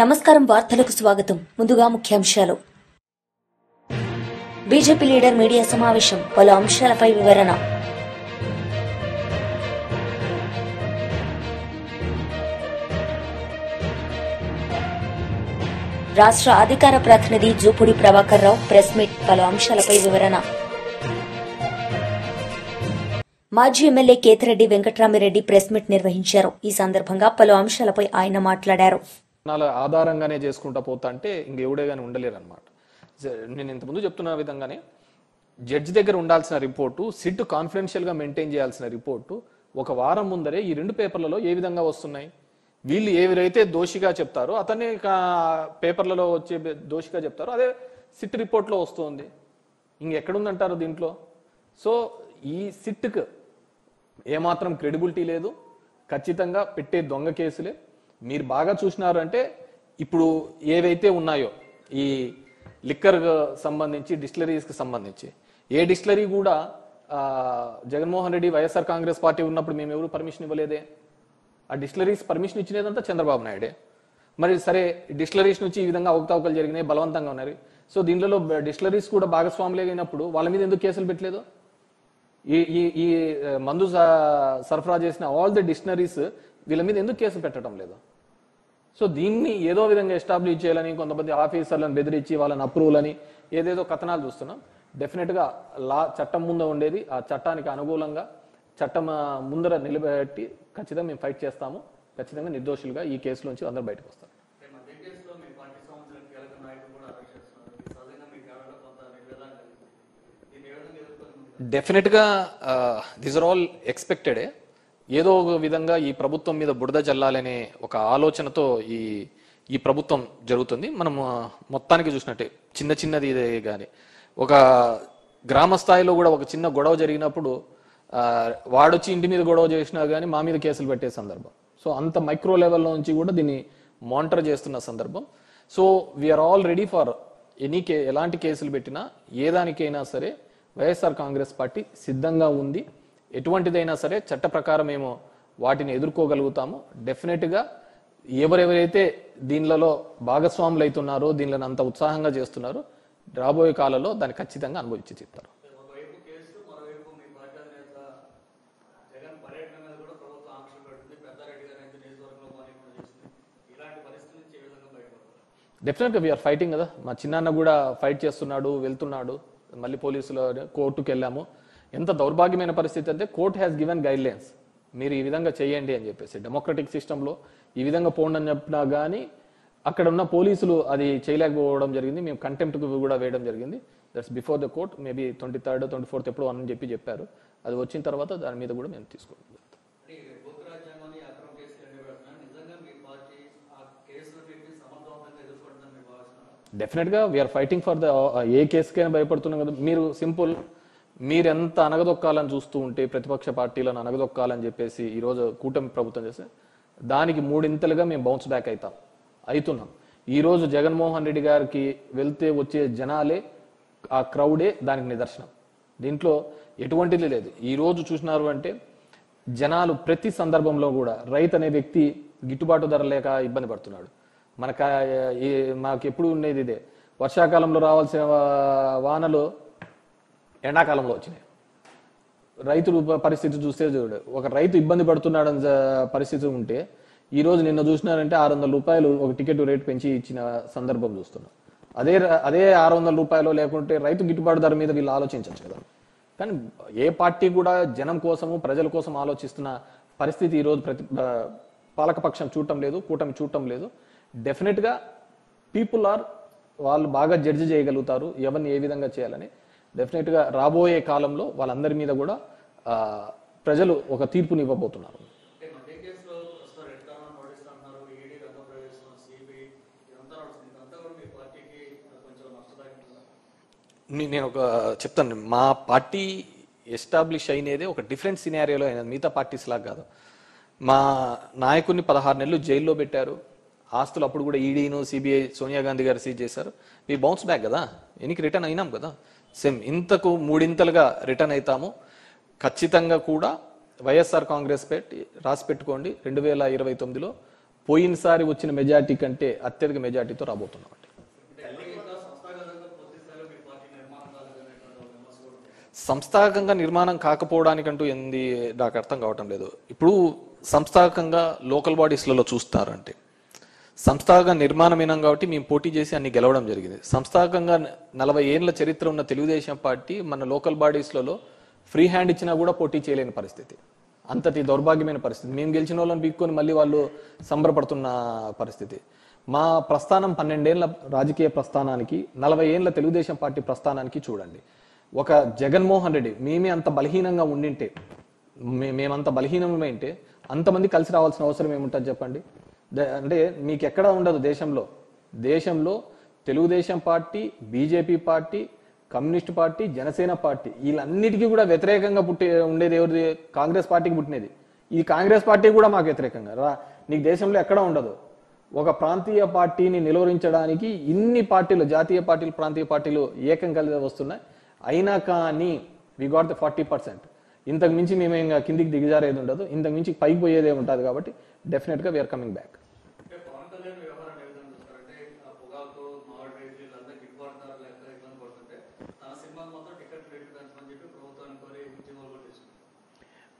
నమస్కారం వార్తలకు స్వాగతం. ముందుగా ముఖ్యాంశాలు. బీజేపీ లీడర్ మీడియా సమావేశం, పలు అంశాలపై వివరణ. రాష్ట్ర అధికార ప్రతినిధి జూపూడి ప్రభాకర్ రావు ప్రెస్ మీట్, పలు అంశాలపై వివరణ. మాజీ MLA Kethireddy Venkatramireddy press meet నిర్వహించారు. ఈ సందర్భంగా పలు అంశాలపై ఆయన మాట్లాడారు. ఆధారంగానే చేసుకుంటా పోతా అంటే ఇంకెవడే కానీ ఉండలేరు అనమాట. నేను ఇంతకుముందు చెప్తున్న విధంగానే జడ్జి దగ్గర ఉండాల్సిన రిపోర్టు, సిట్ కాన్ఫిడెన్షియల్గా మెయింటైన్ చేయాల్సిన రిపోర్టు ఒక వారం ముందరే ఈ రెండు పేపర్లలో ఏ విధంగా వస్తున్నాయి. వీళ్ళు ఎవరైతే దోషిగా చెప్తారో అతన్ని పేపర్లలో వచ్చే దోషిగా చెప్తారో అదే సిట్ రిపోర్ట్లో వస్తుంది. ఇంకెక్కడుందంటారు దీంట్లో? సో ఈ సిట్కు ఏమాత్రం క్రెడిబిలిటీ లేదు. ఖచ్చితంగా పెట్టే దొంగ కేసులే. మీరు బాగా చూసినారు అంటే ఇప్పుడు ఏవైతే ఉన్నాయో ఈ లిక్కర్ సంబంధించి, డిస్టిలరీస్కి సంబంధించి ఏ డిస్టిలరీ కూడా జగన్మోహన్ రెడ్డి వైఎస్ఆర్ కాంగ్రెస్ పార్టీ ఉన్నప్పుడు మేము ఎవరు పర్మిషన్ ఇవ్వలేదే. ఆ డిస్టిలరీస్ పర్మిషన్ ఇచ్చినదంతా చంద్రబాబు నాయుడే. మరి సరే, డిస్టిలరీస్ నుంచి ఈ విధంగా అవకతవకలు జరిగినాయి, బలవంతంగా ఉన్నారు. సో దీనిలో డిస్టిలరీస్ కూడా భాగస్వాములు అయినప్పుడు వాళ్ళ మీద ఎందుకు కేసులు పెట్టలేదు? ఈ మందు సరఫరా చేసిన ఆల్ ది డిస్టిలరీస్ వీళ్ళ మీద ఎందుకు కేసు పెట్టడం లేదు? సో దీన్ని ఏదో విధంగా ఎస్టాబ్లిష్ చేయాలని కొంతమంది ఆఫీసర్లను బెదిరించి వాళ్ళని అప్రూవల్ అని ఏదేదో కథనాలు చూస్తున్నాం. డెఫినెట్గా చట్టం ముందు ఉండేది, ఆ చట్టానికి అనుకూలంగా చట్టం ముందర నిలబెట్టి ఖచ్చితంగా మేము ఫైట్ చేస్తాము. ఖచ్చితంగా నిర్దోషులుగా ఈ కేసు నుంచి అందరూ బయటకు వస్తారు. డెఫినెట్గా దీస్ ఆర్ ఆల్ ఎక్స్పెక్టెడే. ఏదో ఒక విధంగా ఈ ప్రభుత్వం మీద బురద చల్లాలనే ఒక ఆలోచనతో ఈ ప్రభుత్వం జరుగుతుంది. మనం మొత్తానికి చూసినట్టే చిన్నది ఇదే కానీ ఒక గ్రామ స్థాయిలో కూడా ఒక చిన్న గొడవ జరిగినప్పుడు వాడొచ్చి ఇంటి మీద గొడవ చేసినా కానీ మా మీద కేసులు పెట్టే సందర్భం. సో అంత మైక్రో లెవెల్లో నుంచి కూడా దీన్ని మానిటర్ చేస్తున్న సందర్భం. So we're all ready for ఎలాంటి కేసులు పెట్టినా ఏ దానికైనా సరే వైఎస్ఆర్ కాంగ్రెస్ పార్టీ సిద్ధంగా ఉంది. ఎటువంటిదైనా సరే చట్ట ప్రకారం ఏమో వాటిని ఎదుర్కోగలుగుతాము. డెఫినెట్గా ఎవరెవరైతే దీనిలలో భాగస్వాములు అవుతున్నారో, దీనిలో అంత ఉత్సాహంగా చేస్తున్నారో, రాబోయే కాలంలో దాన్ని ఖచ్చితంగా అనుభవించి తీస్తారు. డెఫినెట్గా వీఆర్ ఫైటింగ్ కదా. మా చిన్నాన్న కూడా ఫైట్ చేస్తున్నాడు, వెళ్తున్నాడు. మళ్ళీ పోలీసులు కోర్టుకు వెళ్ళాము. ఎంత దౌర్భాగ్యమైన పరిస్థితి అంటే court has given guide lines, మీరు ఈ విధంగా చేయండి అని చెప్పేసి. డెమోక్రటిక్ సిస్టంలో ఈ విధంగా పోండి అని చెప్పినా కానీ అక్కడ ఉన్న పోలీసులు అది చేయలేకపోవడం జరిగింది. మేము కంటెంప్ట్కు కూడా వేయడం జరిగింది. That's before the court. Maybe 23rd, 24th ఎప్పుడు అని చెప్పారు. అది వచ్చిన తర్వాత దాని మీద కూడా మేము తీసుకోవడం. డెఫినెట్గా వీఆర్ ఫైటింగ్ ఫర్ ద ఏ కేసుకైనా భయపడుతున్నాం కదా. మీరు సింపుల్, మీరెంత అనగదొక్కాలని చూస్తూ ఉంటే ప్రతిపక్ష పార్టీలను అనగదొక్కాలని చెప్పేసి ఈరోజు కూటమి ప్రభుత్వం చేస్తే దానికి మూడింతలుగా మేము బౌన్స్ బ్యాక్ అవుతున్నాం. ఈరోజు జగన్మోహన్ రెడ్డి గారికి వెళ్తే వచ్చే జనాలే, ఆ క్రౌడే దానికి నిదర్శనం. దీంట్లో ఎటువంటిది లేదు. ఈరోజు చూసినారు అంటే జనాలు ప్రతి సందర్భంలో కూడా రైతు అనే వ్యక్తి గిట్టుబాటు ధర లేక ఇబ్బంది పడుతున్నాడు. మాకు ఎప్పుడు ఉండేది ఇదే, వర్షాకాలంలో రావాల్సిన వానలు ఎండాకాలంలో వచ్చినాయి. రైతులు పరిస్థితి చూస్తే చూడు, ఒక రైతు ఇబ్బంది పడుతున్నాడని పరిస్థితి ఉంటే ఈరోజు నిన్న చూసినారంటే 600 రూపాయలు ఒక టికెట్ రేటు పెంచి ఇచ్చిన సందర్భం చూస్తున్నాం. అదే 600 రూపాయలు లేకుంటే రైతు గిట్టుబాటు ధర మీద వీళ్ళు ఆలోచించవచ్చు కదా. కానీ ఏ పార్టీ కూడా జనం కోసము, ప్రజల కోసం ఆలోచిస్తున్న పరిస్థితి ఈరోజు పాలకపక్షం చూడటం లేదు, కూటమి చూడటం లేదు. డెఫినెట్గా వాళ్ళు బాగా జడ్జి చేయగలుగుతారు ఎవరిని ఏ విధంగా చేయాలని. డెఫినెట్గా రాబోయే కాలంలో వాళ్ళందరి మీద కూడా ప్రజలు ఒక తీర్పుని ఇవ్వబోతున్నారు. నేను ఒక చెప్తాను, మా పార్టీ ఎస్టాబ్లిష్ అయినదే ఒక డిఫరెంట్ సినారియోలో అయినది, మిగతా పార్టీస్ లాగా కాదు. మా నాయకుడిని 16 నెలలు జైల్లో పెట్టారు. ఆస్తులు అప్పుడు కూడా ఈడీను, సిబిఐ, సోనియా గాంధీ గారు సీజ్ చేశారు. మీ బౌన్స్ బ్యాక్ కదా, ఎన్నికి రిటర్న్ అయినాం కదా. సేమ్ ఇంతకు మూడింతలుగా రిటర్న్ అవుతాము. ఖచ్చితంగా కూడా వైఎస్ఆర్ కాంగ్రెస్ రాసి పెట్టుకోండి, 2029లో పోయినసారి వచ్చిన మెజార్టీ కంటే అత్యధిక మెజార్టీతో రాబోతున్నాం. సంస్థాగతంగా నిర్మాణం కాకపోవడానికంటూ ఏంది నాకు అర్థం కావటం లేదు. ఇప్పుడు సంస్థాగతంగా లోకల్ బాడీస్లలో చూస్తారంటే సంస్థాగత నిర్మాణమైనాం కాబట్టి మేము పోటీ చేసి అన్ని గెలవడం జరిగింది. సంస్థాగతంగా 40 ఏళ్ల చరిత్ర ఉన్న తెలుగుదేశం పార్టీ మన లోకల్ బాడీస్లలో ఫ్రీ హ్యాండ్ ఇచ్చినా కూడా పోటీ చేయలేని పరిస్థితి, అంతటి దౌర్భాగ్యమైన పరిస్థితి. మేము గెలిచిన వాళ్ళని పీక్కొని మళ్ళీ వాళ్ళు సంబరపడుతున్న పరిస్థితి. మా ప్రస్థానం 12 ఏళ్ల రాజకీయ ప్రస్థానానికి 40 ఏళ్ల తెలుగుదేశం పార్టీ ప్రస్థానానికి చూడండి. ఒక జగన్మోహన్ రెడ్డి మేమే అంత బలహీనంగా ఉండింటే, మేమంత బలహీనమైంటే అంతమంది కలిసి రావాల్సిన అవసరం ఏముంటుంది చెప్పండి? అంటే మీకు ఎక్కడా ఉండదు దేశంలో Telugu Desam party, BJP party, communist party, Jana Sena party వీళ్ళన్నిటికీ కూడా వ్యతిరేకంగా ఉండేది ఎవరిది? కాంగ్రెస్ పార్టీకి పుట్టినది. ఈ కాంగ్రెస్ పార్టీ కూడా మాకు వ్యతిరేకంగా నీకు దేశంలో ఎక్కడా ఉండదు. ఒక ప్రాంతీయ పార్టీని నిలువరించడానికి ఇన్ని పార్టీలు, జాతీయ పార్టీలు, ప్రాంతీయ పార్టీలు ఏకం కలిసి వస్తున్నాయి. అయినా కానీ వి గాట్ ద 40%. ఇంతకు మించి మేము ఇంకా కిందికి దిగజారేది ఉండదు, ఇంతకు మించి పైకి పోయేదే ఉంటుంది. కాబట్టి డెఫినెట్గా we're coming back.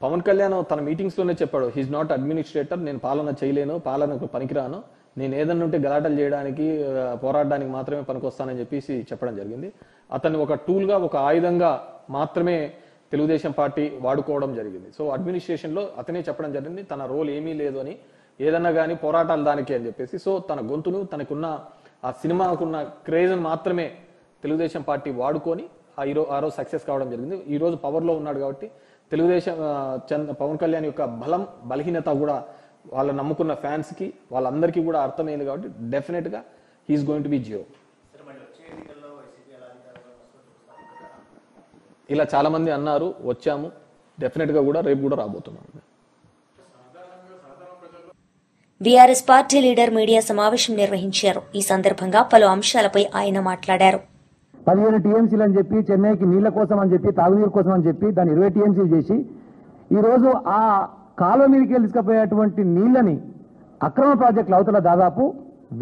Pawan Kalyan తన మీటింగ్స్లోనే చెప్పాడు, హీఈస్ నాట్ అడ్మినిస్ట్రేటర్, నేను పాలన చేయలేను, పాలనకు పనికిరాను, నేను ఏదన్నా ఉంటే గలాటలు చేయడానికి, పోరాడడానికి మాత్రమే పనికొస్తానని చెప్పేసి చెప్పడం జరిగింది. అతన్ని ఒక టూల్గా, ఒక ఆయుధంగా మాత్రమే తెలుగుదేశం పార్టీ వాడుకోవడం జరిగింది. సో అడ్మినిస్ట్రేషన్లో అతనే చెప్పడం జరిగింది తన రోల్ ఏమీ లేదు అని, ఏదన్నా కానీ పోరాటాలు దానికి అని చెప్పేసి. సో తన గొంతును, తనకున్న ఆ సినిమాకున్న క్రేజ్ని మాత్రమే తెలుగుదేశం పార్టీ వాడుకొని ఆ రోజు సక్సెస్ కావడం జరిగింది. ఈ రోజు పవర్లో ఉన్నాడు కాబట్టి తెలుగుదేశం పవన్ కళ్యాణ్ యొక్క బలహీనత కూడా వాళ్ళ నమ్ముకున్న ఫ్యాన్స్కి, వాళ్ళందరికీ కూడా అర్థమైంది. కాబట్టి డెఫినెట్గా హీఈస్ గోయింగ్ టు బి జియో. ఇలా చాలా మంది అన్నారు, వచ్చాము, డెఫినెట్గా కూడా రేపు కూడా రాబోతున్నాం. బీఆర్ఎస్ పార్టీ లీడర్ మీడియా సమావేశం నిర్వహించారు. ఈ సందర్భంగా పలు అంశాలపై ఆయన మాట్లాడారు. 15 టీఎంసీలు అని చెప్పి, చెన్నైకి నీళ్ల కోసం అని చెప్పి, తాగునీరు కోసం అని చెప్పి దాన్ని 20 టీఎంసీలు చేసి ఈరోజు ఆ కాలువ మీదకి తీసుకుపోయేటువంటి నీళ్లని అక్రమ ప్రాజెక్టులు అవతల దాదాపు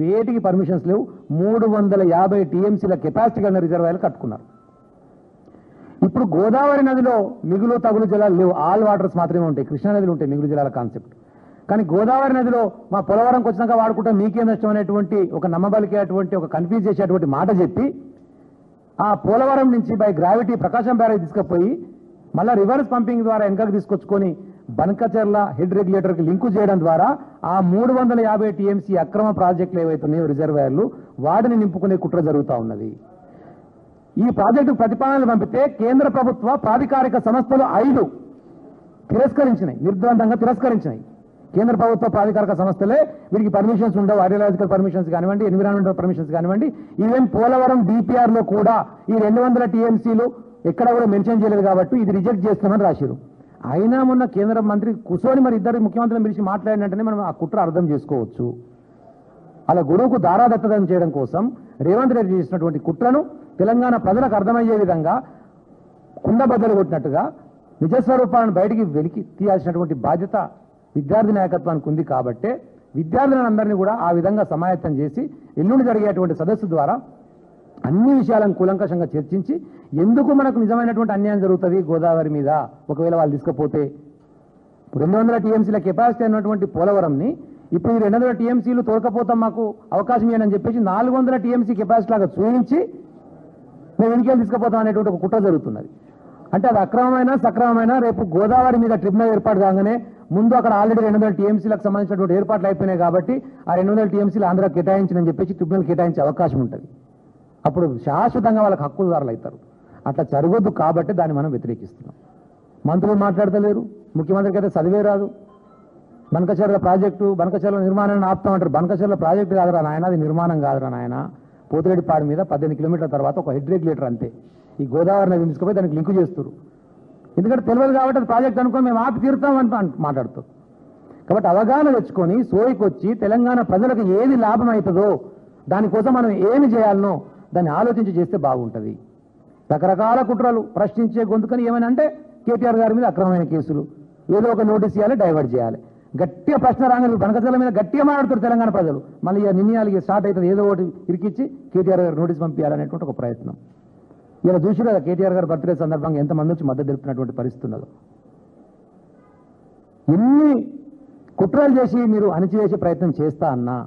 వేటికి పర్మిషన్స్ లేవు. 350 టీఎంసీల కెపాసిటీ కలిగిన రిజర్వాయర్లు కట్టుకున్నారు. ఇప్పుడు గోదావరి నదిలో మిగులు తగులు జలాలు లేవు, ఆల్ వాటర్స్ మాత్రమే ఉంటాయి. కృష్ణా నదిలో ఉంటాయి మిగులు జలాల కాన్సెప్ట్. కానీ గోదావరి నదిలో మా పోలవరంకి వచ్చినాక వాడుకుంటే మీకేం నష్టం అనేటువంటి ఒక నమ్మబలికేటువంటి, ఒక కన్ఫ్యూజ్ చేసేటువంటి మాట చెప్పి ఆ పోలవరం నుంచి బై గ్రావిటీ ప్రకాశం బ్యారేజ్ తీసుకుపోయి మళ్ళీ రివర్స్ పంపింగ్ ద్వారా వెనకకు తీసుకొచ్చుకొని బనకచెర్ల హెడ్ రెగ్యులేటర్కి లింకు చేయడం ద్వారా ఆ 350 టీఎంసీ అక్రమ ప్రాజెక్టులు ఏవైతున్నాయో రిజర్వాయర్లు వాటిని నింపుకునే కుట్ర జరుగుతూ ఉన్నది. ఈ ప్రాజెక్టు ప్రతిపాదనలు పంపితే కేంద్ర ప్రభుత్వ ప్రాధికారిక సంస్థలు 5 తిరస్కరించినాయి, నిర్ద్వందంగా తిరస్కరించినాయి. కేంద్ర ప్రభుత్వ ప్రాధికారిక సంస్థలే వీరికి పర్మిషన్స్ ఉండవు, ఆర్కియలాజికల్ పర్మిషన్స్ కానివ్వండి, ఎన్విరాన్మెంటల్ పర్మిషన్స్ కానివ్వండి. ఈవెన్ పోలవరం DPR లో కూడా ఈ 200 టీఎంసీలు ఎక్కడ కూడా మెన్షన్ చేయలేదు కాబట్టి ఇది రిజెక్ట్ చేస్తామని రాశారు. అయినా మొన్న కేంద్ర మంత్రి కూర్చొని మరి ఇద్దరు ముఖ్యమంత్రులను పిలిచి మాట్లాడినట్టునే మనం ఆ కుట్ర అర్థం చేసుకోవచ్చు. అలా గురువుకు దారాదత్తదం చేయడం కోసం రేవంత్ రెడ్డి చేసినటువంటి కుట్రను తెలంగాణ ప్రజలకు అర్థమయ్యే విధంగా కుండబద్దలు కొట్టినట్టుగా నిజస్వరూపాలను బయటికి వెలికి తీయాల్సినటువంటి బాధ్యత విద్యార్థి నాయకత్వానికి ఉంది. కాబట్టే విద్యార్థులందరినీ కూడా ఆ విధంగా సమాయత్తం చేసి ఎల్లుండి జరిగేటువంటి సదస్సు ద్వారా అన్ని విషయాలను కూలంకషంగా చర్చించి ఎందుకు మనకు నిజమైనటువంటి అన్యాయం జరుగుతుంది గోదావరి మీద ఒకవేళ వాళ్ళు తీసుకపోతే 200 టీఎంసీల కెపాసిటీ అయినటువంటి పోలవరంని ఇప్పుడు ఈ 200 టీఎంసీలు తోలకపోతాం మాకు అవకాశం ఇవ్వని చెప్పేసి 400 టీఎంసీ కెపాసిటీ లాగా చూపించి మేము ఎన్నికలు తీసుకుపోతాం అనేటువంటి ఒక కుట్ర జరుగుతున్నది. అంటే అది అక్రమమైన సక్రమమైన రేపు గోదావరి మీద ట్రిబ్యునల్ ఏర్పాటు కాగానే ముందు అక్కడ ఆల్రెడీ 200 టీఎంసీలకు సంబంధించినటువంటి ఏర్పాట్లు అయిపోయినాయి కాబట్టి ఆ 200 టీఎంసీలు ఆంధ్ర కేటాయించని చెప్పేసి ట్రిబ్యునల్ కేటాయించే అవకాశం ఉంటుంది. అప్పుడు శాశ్వతంగా వాళ్ళకి హక్కుదారులు అవుతారు. అట్లా జరగొద్దు కాబట్టి దాన్ని మనం వ్యతిరేకిస్తున్నాం. మంత్రులు మాట్లాడతలేరు, ముఖ్యమంత్రికి అయితే చదివే రాదు. బనకచెర్ల ప్రాజెక్టు, బనకచెర్ల నిర్మాణాన్ని ఆపుతామంటారు. బనకచెర్ల ప్రాజెక్టు కాదురా నాయన, అది నిర్మాణం కాదురా నాయన. పోతిరెడ్డిపాడు మీద 18 కిలోమీటర్ల తర్వాత ఒక హెడ్ రెగ్యులేటర్ అంతే. ఈ గోదావరి నది తీసుకుపోయి దానికి లింకు చేస్తారు. ఎందుకంటే తెలియదు కాబట్టి అది ప్రాజెక్ట్ అనుకుని మేము ఆపి తీరుతాం అని మాట్లాడుతాం. కాబట్టి అవగాహన తెచ్చుకొని సోయికొచ్చి తెలంగాణ ప్రజలకు ఏది లాభం అవుతుందో దానికోసం మనం ఏమి చేయాలనో దాన్ని ఆలోచించి చేస్తే బాగుంటుంది. రకరకాల కుట్రలు ప్రశ్నించే గొంతుకని ఏమైనా అంటే కేటీఆర్ గారి మీద అక్రమమైన కేసులు, ఏదో ఒక నోటీస్ ఇవ్వాలి, డైవర్ట్ చేయాలి. గట్టిగా ప్రశ్న రాగానే బనకచర్ల మీద గట్టిగా మాట్లాడుతారు తెలంగాణ ప్రజలు. మళ్ళీ నిర్ణయాలు స్టార్ట్ అవుతుంది, ఏదో ఒకటి ఇరికిచ్చి కేటీఆర్ గారు నోటీస్ పంపించాలనేటువంటి ఒక ప్రయత్నం. ఇలా చూసి కదా కేటీఆర్ గారు బర్త్డే సందర్భంగా ఎంతమంది వచ్చి మద్దతు తెలుపుతున్నటువంటి పరిస్థితి ఉన్నదో. ఎన్ని కుట్రలు చేసి మీరు అణిచివేసే ప్రయత్నం చేస్తా అన్నా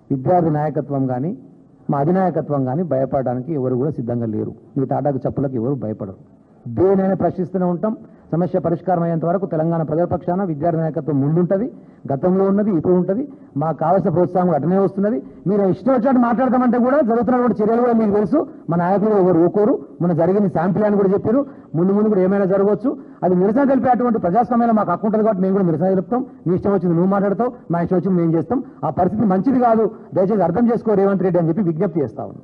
విద్యార్థి నాయకత్వం కానీ మా అధినాయకత్వం కానీ భయపడడానికి ఎవరు కూడా సిద్ధంగా లేరు. మీ తాటాకు చెప్పులకు ఎవరు భయపడరు. దేనైనా ప్రశ్నిస్తూనే ఉంటాం. సమస్య పరిష్కారం అయ్యేంత వరకు తెలంగాణ ప్రజల పక్షాన విద్యార్థి నాయకత్వం ముందుంటుంది, గతంలో ఉన్నది, ఇప్పుడు ఉంటుంది. మాకు కావాల్సిన ప్రోత్సాహం కూడా అటనే వస్తున్నది. మీరు ఇష్టం వచ్చినట్టు మాట్లాడతామంటే కూడా జరుగుతున్నటువంటి చర్యలు కూడా మీకు తెలుసు. మన నాయకులు ఎవరు ఊకోరు. మన జరిగిన శాంపిల్ అని కూడా చెప్పారు. ముందు కూడా ఏమైనా జరగవచ్చు. అది నిరసన తెలిపేటువంటి ప్రజాస్వామ్యంలో మాకు హక్కు ఉంటుంది కాబట్టి మేము కూడా నిరసన తెలుపుతాం. నీ ఇష్టం వచ్చింది నువ్వు మాట్లాడతావు, మా ఇష్టం వచ్చింది మేము చేస్తాం. ఆ పరిస్థితి మంచిది కాదు, దయచేసి అర్థం చేసుకో రేవంత్ రెడ్డి అని చెప్పి విజ్ఞప్తి చేస్తా ఉన్నాం.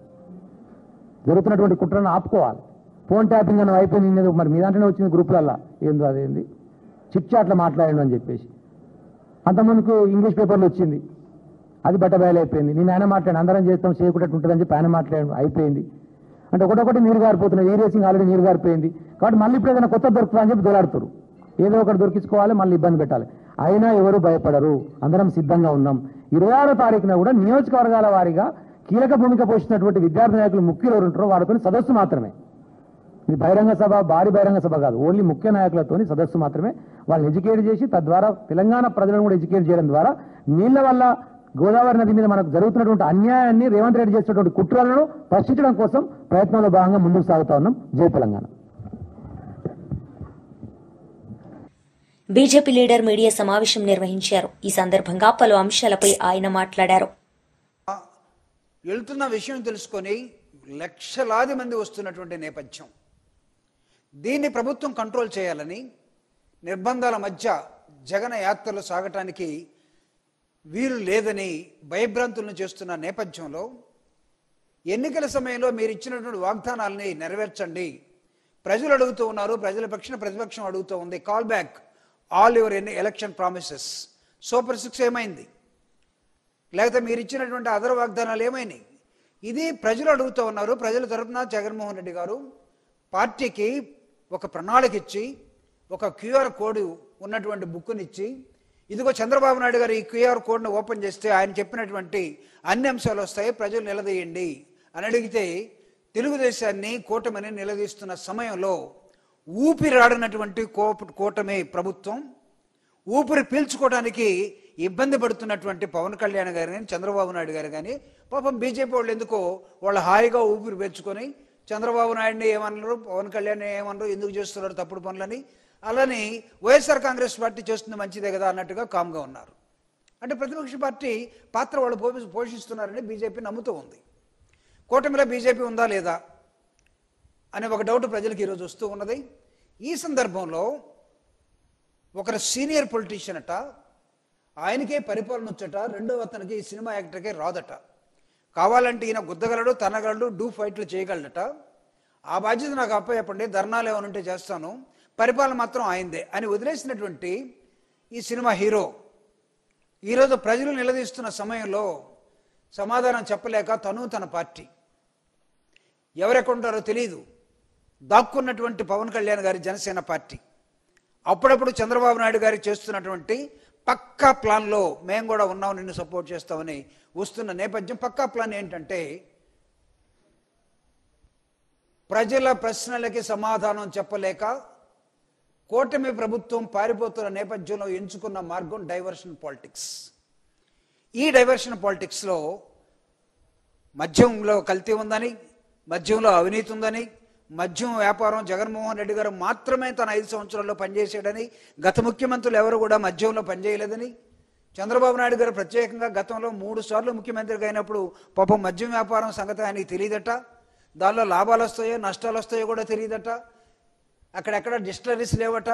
జరుగుతున్నటువంటి కుట్రను ఆపుకోవాలి. ఫోన్ ట్యాపింగ్ అని అయిపోయింది, మరి మీ దాంట్లోనే వచ్చింది గ్రూపులల్లా, ఏందో అదేంది చిట్ చాట్లో మాట్లాడండి అని చెప్పేసి. అంతమందికి ఇంగ్లీష్ పేపర్లు వచ్చింది, అది బట్టబయలు అయిపోయింది. నేను ఆయన మాట్లాడి అందరం చేస్తాం చేయకుండా ఉంటుందని చెప్పి ఆయన మాట్లాడి అయిపోయింది. అంటే ఒకటొకటి నీరు గారిపోతున్నాయి. ఈ రేసింగ్ ఆల్రెడీ నీరు గారిపోయింది కాబట్టి మళ్ళీ ఇప్పుడు ఏదైనా కొత్త దొరుకుతుందని చెప్పి దొలాడుతారు. ఏదో ఒకటి దొరికించుకోవాలి, మళ్ళీ ఇబ్బంది పెట్టాలి. అయినా ఎవరు భయపడరు, అందరం సిద్ధంగా ఉన్నాం. 26వ తారీఖున కూడా నియోజకవర్గాల వారీగా కీలక భూమిక పోషించినటువంటి విద్యార్థి నాయకులు ముఖ్యులు ఎవరు ఉంటారో వారితో సదస్సు మాత్రమే. ఇది బహిరంగ సభ, భారీ బహిరంగ సభ కాదు. ఓన్లీ ముఖ్య నాయకులతోని సదస్సు మాత్రమే. వాళ్ళని ఎడ్యుకేట్ చేసి తద్వారా తెలంగాణ ప్రజలను కూడా ఎడ్యుకేట్ చేయడం ద్వారా నీళ్ల వల్ల గోదావరి నది మీద మనకు జరుగుతున్నటువంటి అన్యాయాన్ని రేవంత్ రెడ్డి చేసినటువంటి కుట్రలను ప్రశ్నించడం కోసం ప్రయత్నంలో భాగంగా ముందుకు సాగుతా ఉన్నాం. జై తెలంగాణ. బీజేపీ లీడర్ మీడియా సమావేశం నిర్వహించారు. ఈ సందర్భంగా పలు అంశాలపై ఆయన మాట్లాడారు. వెళ్తున్న విషయం తెలుసుకొని లక్షలాది మంది వస్తున్నటువంటి నేపథ్యం, దీన్ని ప్రభుత్వం కంట్రోల్ చేయాలని నిర్బంధాల మధ్య జగన్ యాత్రలు సాగటానికి వీలు లేదని భయభ్రాంతులను చేస్తున్న నేపథ్యంలో ఎన్నికల సమయంలో మీరు ఇచ్చినటువంటి వాగ్దానాలని నెరవేర్చండి, ప్రజలు అడుగుతూ ఉన్నారు, ప్రజల పక్షాన ప్రతిపక్షం అడుగుతూ ఉంది. Call back all your election promises. Super 6 ఏమైంది? లేకపోతే మీరు ఇచ్చినటువంటి అదర్ వాగ్దానాలు ఏమైనాయి? ఇది ప్రజలు అడుగుతూ ఉన్నారు. ప్రజల తరఫున జగన్మోహన్ రెడ్డి గారు పార్టీకి ఒక ప్రణాళిక ఇచ్చి, ఒక క్యూఆర్ కోడ్ ఉన్నటువంటి బుక్నిచ్చి, ఇదిగో చంద్రబాబు నాయుడు గారు ఈ క్యూఆర్ కోడ్ను ఓపెన్ చేస్తే ఆయన చెప్పినటువంటి అన్ని అంశాలు వస్తాయి, ప్రజలు నిలదీయండి అని అడిగితే తెలుగుదేశాన్ని కూటమిని నిలదీస్తున్న సమయంలో ఊపిరాడినటువంటి కూటమి ప్రభుత్వం, ఊపిరి పీల్చుకోవడానికి ఇబ్బంది పడుతున్నటువంటి పవన్ కళ్యాణ్ గారు కానీ చంద్రబాబు నాయుడు గారు కానీ పాపం బీజేపీ వాళ్ళు ఎందుకో వాళ్ళు హాయిగా ఊపిరి పీల్చుకొని చంద్రబాబు నాయుడిని ఏమన్నారు, పవన్ కళ్యాణ్ ఏమన్నారు, ఎందుకు చేస్తున్నారు తప్పుడు పనులని, అలాని వైఎస్ఆర్ కాంగ్రెస్ పార్టీ చేస్తుంది మంచిదే కదా అన్నట్టుగా కామ్గా ఉన్నారు. అంటే ప్రతిపక్ష పార్టీ పాత్ర వాళ్ళు పోషిస్తున్నారని బీజేపీ నమ్ముతూ ఉంది. కూటమిలో బీజేపీ ఉందా లేదా అనే ఒక డౌట్ ప్రజలకు ఈరోజు వస్తూ ఉన్నది. ఈ సందర్భంలో ఒకరు సీనియర్ పొలిటీషియన్ అట, ఆయనకే పరిపాలన వచ్చట, రెండో అతనికి ఈ సినిమా యాక్టర్కే రాదట, కావాలంటే ఈయన గుద్దగలడు, తనగలడు, డూ ఫైట్లు చేయగలడట, ఆ బాధ్యత నాకు అప్పచెప్పండి, ధర్నాలు ఏమనుంటే చేస్తాను, పరిపాలన మాత్రం ఆయనదే అని వదిలేసినటువంటి ఈ సినిమా హీరో ఈరోజు ప్రజలు నిలదీస్తున్న సమయంలో సమాధానం చెప్పలేక తన పార్టీ ఎవరెక్కడుంటారో తెలియదు దాక్కున్నటువంటి పవన్ కళ్యాణ్ గారి జనసేన పార్టీ అప్పుడప్పుడు చంద్రబాబు నాయుడు గారి చేస్తున్నటువంటి పక్కా ప్లాన్లో మేము కూడా ఉన్నాం, నిన్ను సపోర్ట్ చేస్తామని వస్తున్న నేపథ్యం. పక్కా ప్లాన్ ఏంటంటే ప్రజల ప్రశ్నలకి సమాధానం చెప్పలేక కూటమి ప్రభుత్వం పారిపోతున్న నేపథ్యంలో ఎంచుకున్న మార్గం డైవర్షన్ పాలిటిక్స్. ఈ డైవర్షన్ పాలిటిక్స్లో మద్యంలో కల్తీ ఉందని, మద్యంలో అవినీతి ఉందని, మద్యం వ్యాపారం జగన్మోహన్ రెడ్డి గారు మాత్రమే తన 5 సంవత్సరాల్లో పనిచేసాడని, గత ముఖ్యమంత్రులు ఎవరు కూడా మద్యంలో పనిచేయలేదని, చంద్రబాబు నాయుడు గారు ప్రత్యేకంగా గతంలో 3 సార్లు ముఖ్యమంత్రిగా అయినప్పుడు పాపం మద్యం వ్యాపారం సంగతి ఆయనకి తెలియదట, దానిలో లాభాలు వస్తాయో నష్టాలు వస్తాయో కూడా తెలియదట, అక్కడెక్కడ డిస్టిలరీస్ లేవట.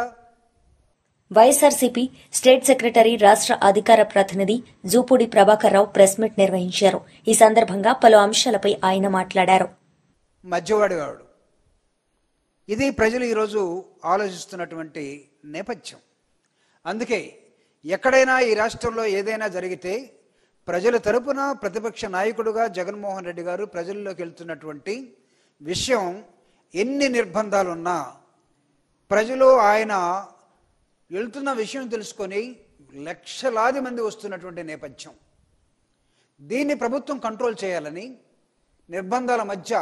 వైఎస్ఆర్సీపీ స్టేట్ సెక్రటరీ రాష్ట్ర అధికార ప్రతినిధి జూపూడి ప్రభాకర్ రావు ప్రెస్ మీట్ నిర్వహించారు. ఈ సందర్భంగా పలు అంశాలపై ఆయన మాట్లాడారు. మధ్యవాడివాడు ఇది ప్రజలు ఈరోజు ఆలోచిస్తున్నటువంటి నేపథ్యం. అందుకే ఎక్కడైనా ఈ రాష్ట్రంలో ఏదైనా జరిగితే ప్రజల తరపున ప్రతిపక్ష నాయకుడుగా జగన్మోహన్ రెడ్డి గారు ప్రజల్లోకి వెళ్తున్నటువంటి విషయం, ఎన్ని నిర్బంధాలున్నా ప్రజలు ఆయన వెళ్తున్న విషయం తెలుసుకొని లక్షలాది మంది వస్తున్నటువంటి నేపథ్యం. దీన్ని ప్రభుత్వం కంట్రోల్ చేయాలని నిర్బంధాల మధ్య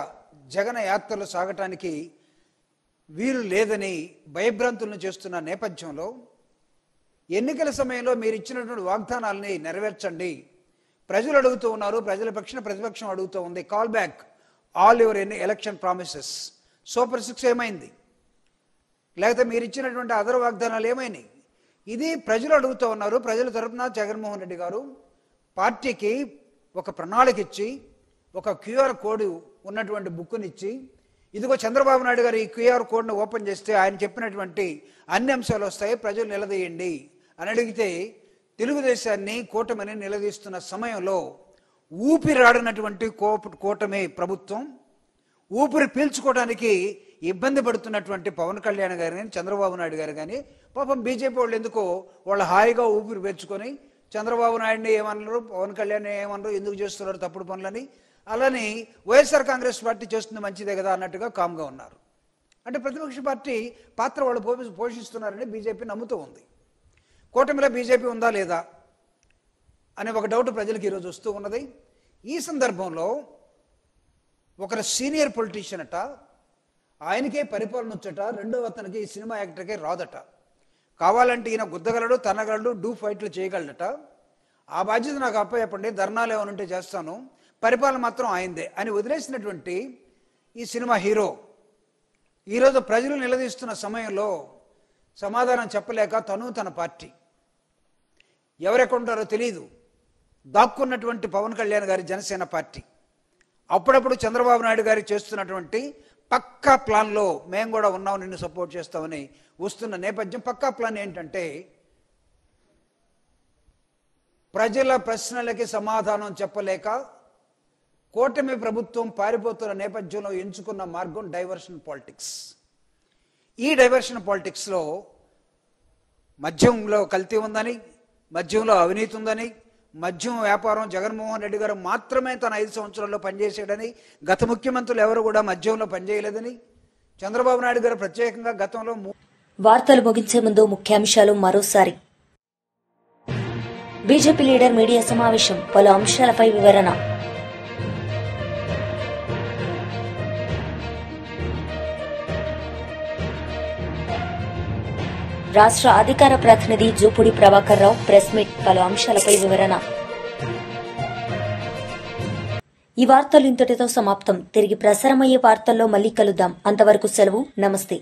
జగన్ యాత్రలు సాగటానికి వీలు లేదని భయభ్రాంతులను చేస్తున్న నేపథ్యంలో ఎన్నికల సమయంలో మీరు ఇచ్చినటువంటి వాగ్దానాలని నెరవేర్చండి, ప్రజలు అడుగుతూ ఉన్నారు, ప్రజల పక్షాన ప్రతిపక్షం అడుగుతూ ఉంది, call back all your election promises. Super 6 ఏమైంది, లేకపోతే మీరు ఇచ్చినటువంటి అదర్ వాగ్దానాలు ఏమైనాయి, ఇది ప్రజలు అడుగుతూ ఉన్నారు. ప్రజల తరపున జగన్మోహన్ రెడ్డి గారు పార్టీకి ఒక ప్రణాళిక ఇచ్చి, ఒక క్యూఆర్ కోడ్ ఉన్నటువంటి బుక్నిచ్చి, ఇదిగో చంద్రబాబు నాయుడు గారు ఈ క్యూఆర్ కోడ్ను ఓపెన్ చేస్తే ఆయన చెప్పినటువంటి అన్ని అంశాలు వస్తాయి, ప్రజలు నిలదీయండి అని అడిగితే తెలుగుదేశాన్ని కూటమిని నిలదీస్తున్న సమయంలో ఊపిరాడినటువంటి కూటమి ప్రభుత్వం, ఊపిరి పీల్చుకోవడానికి ఇబ్బంది పడుతున్నటువంటి పవన్ కళ్యాణ్ గారు కానీ చంద్రబాబు నాయుడు గారు కానీ పాపం బీజేపీ వాళ్ళు ఎందుకో వాళ్ళు హాయిగా ఊపిరి పీల్చుకొని చంద్రబాబు నాయుడిని ఏమన్నారు, పవన్ కళ్యాణ్ ఏమన్నారు, ఎందుకు చేస్తున్నారు తప్పుడు పనులని, అలాని వైఎస్ఆర్ కాంగ్రెస్ పార్టీ చేస్తుంది మంచిదే కదా అన్నట్టుగా కామ్గా ఉన్నారు. అంటే ప్రతిపక్ష పార్టీ పాత్ర వాళ్ళు పోషిస్తున్నారని బీజేపీ నమ్ముతూ ఉంది. కూటమిలో బీజేపీ ఉందా లేదా అనే ఒక డౌట్ ప్రజలకు ఈరోజు వస్తూ ఉన్నది. ఈ సందర్భంలో ఒకరు సీనియర్ పొలిటీషియన్ అట, ఆయనకే పరిపాలన వచ్చట, రెండో అతనికి ఈ సినిమా యాక్టర్కే రాదట, కావాలంటే ఈయన గుద్దగలడు, తనగలడు, డూ ఫైట్లు చేయగలడట, ఆ బాధ్యత నాకు అప్పచెప్పండి, ధర్నాలు ఏమనుంటే చేస్తాను, పరిపాలన మాత్రం ఆయనదే అని వదిలేసినటువంటి ఈ సినిమా హీరో ఈరోజు ప్రజలు నిలదీస్తున్న సమయంలో సమాధానం చెప్పలేక తన పార్టీ ఎవరెక్కడుంటారో తెలియదు దాక్కున్నటువంటి పవన్ కళ్యాణ్ గారి జనసేన పార్టీ అప్పుడప్పుడు చంద్రబాబు నాయుడు గారి చేస్తున్నటువంటి పక్కా ప్లాన్లో మేము కూడా ఉన్నాం, నిన్ను సపోర్ట్ చేస్తామని వస్తున్న నేపథ్యం. పక్కా ప్లాన్ ఏంటంటే ప్రజల ప్రశ్నలకి సమాధానం చెప్పలేక కూటమి ప్రభుత్వం పారిపోతున్న నేపథ్యంలో ఎంచుకున్న మార్గం డైవర్షన్ పాలిటిక్స్. ఈ డైవర్షన్ పాలిటిక్స్లో మద్యంలో కల్తీ ఉందని, మద్యంలో అవినీతి ఉందని, మద్యం వ్యాపారం జగన్మోహన్ రెడ్డి గారు మాత్రమే తన 5 సంవత్సరాల్లో పనిచేసాడని, గత ముఖ్యమంత్రులు ఎవరు కూడా మద్యంలో పనిచేయలేదని, చంద్రబాబు నాయుడు గారు ప్రత్యేకంగా గతంలో వార్తలు ముగించే ముందు ముఖ్యాంశాలు మరోసారి. బీజేపీ లీడర్ మీడియా సమావేశం, పలు అంశాలపై వివరణ. రాష్ట్ర అధికార ప్రతినిధి జూపూడి ప్రభాకర్ రావు ప్రెస్ మీట్, పలు అంశాలపై వివరణ. ఈ వార్తలు ఇంతటితో సమాప్తం. తిరిగి ప్రసారమయ్యే వార్తల్లో మళ్లీ కలుద్దాం. అంతవరకు సెలవు, నమస్తే.